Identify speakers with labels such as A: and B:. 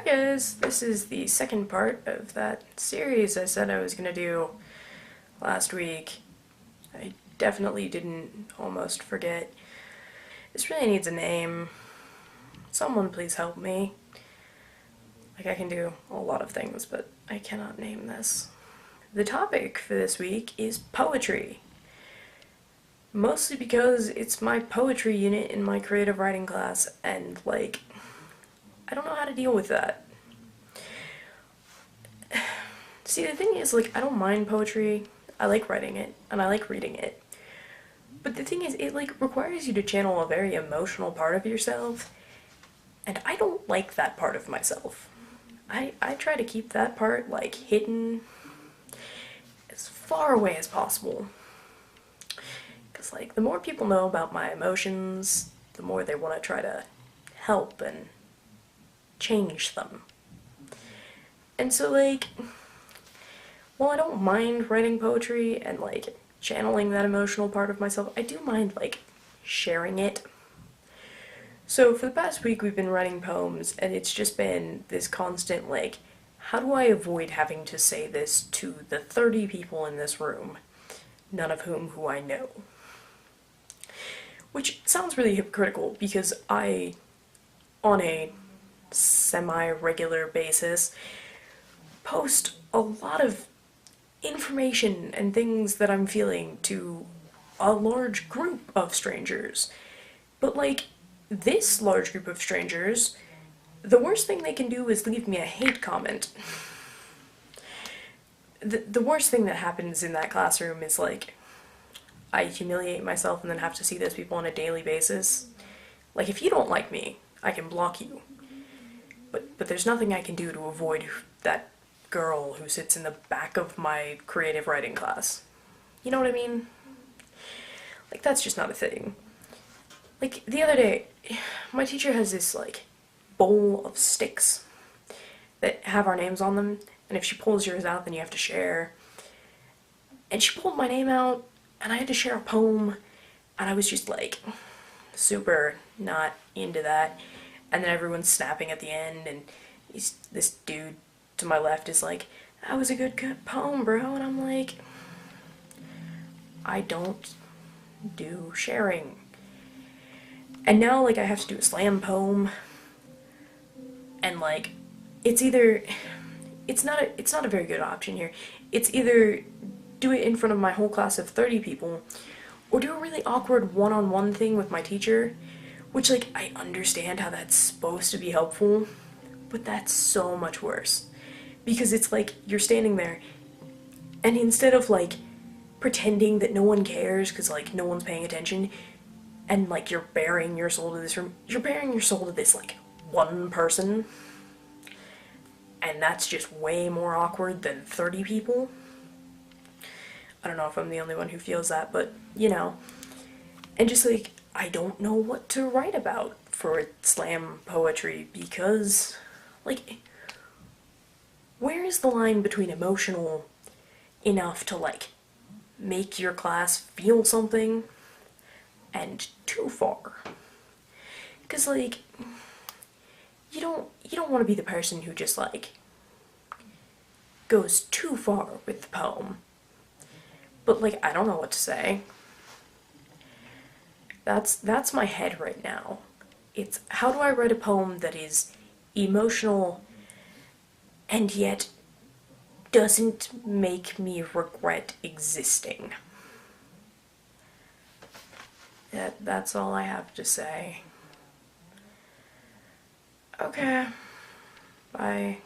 A: guys, this is the second part of that series I said I was gonna do last week. I definitely didn't almost forget. This really needs a name. Someone please help me. Like, I can do a lot of things, but I cannot name this. The topic for this week is poetry. Mostly because it's my poetry unit in my creative writing class, and like, I don't know how to deal with that. See, the thing is, like, I don't mind poetry. I like writing it, and I like reading it. But the thing is, it, like, requires you to channel a very emotional part of yourself, and I don't like that part of myself. I try to keep that part, like, hidden as far away as possible. Because, like, the more people know about my emotions, the more they want to try to help and change them. And so, like, while I don't mind writing poetry and, like, channeling that emotional part of myself, I do mind, like, sharing it. So for the past week we've been writing poems, and it's just been this constant, like, how do I avoid having to say this to the 30 people in this room, none of who I know? Which sounds really hypocritical, because I, on a semi-regular basis, post a lot of information and things that I'm feeling to a large group of strangers. But, like, this large group of strangers, the worst thing they can do is leave me a hate comment. The worst thing that happens in that classroom is, like, I humiliate myself and then have to see those people on a daily basis. Like, if you don't like me, I can block you. But there's nothing I can do to avoid that girl who sits in the back of my creative writing class. You know what I mean? Like, that's just not a thing. Like, the other day, my teacher has this, like, bowl of sticks that have our names on them, and if she pulls yours out, then you have to share. And she pulled my name out, and I had to share a poem, and I was just, like, super not into that. And then everyone's snapping at the end, and this dude to my left is like, that was a good poem, bro, and I'm like, I don't do sharing. And now, like, I have to do a slam poem, and, like, it's not a very good option here. It's either do it in front of my whole class of 30 people, or do a really awkward one-on-one thing with my teacher, which, like, I understand how that's supposed to be helpful, but that's so much worse. Because it's like, you're standing there, and instead of, like, pretending that no one cares because, like, no one's paying attention, and, like, you're bearing your soul to this room, you're bearing your soul to this, like, one person, and that's just way more awkward than 30 people. I don't know if I'm the only one who feels that, but, you know. And just, like, I don't know what to write about for slam poetry, because, like, where is the line between emotional enough to, like, make your class feel something and too far? Because, like, you don't want to be the person who just, like, goes too far with the poem. But, like, I don't know what to say. That's my head right now. It's, how do I write a poem that is emotional and yet doesn't make me regret existing? That's all I have to say. Okay. Bye.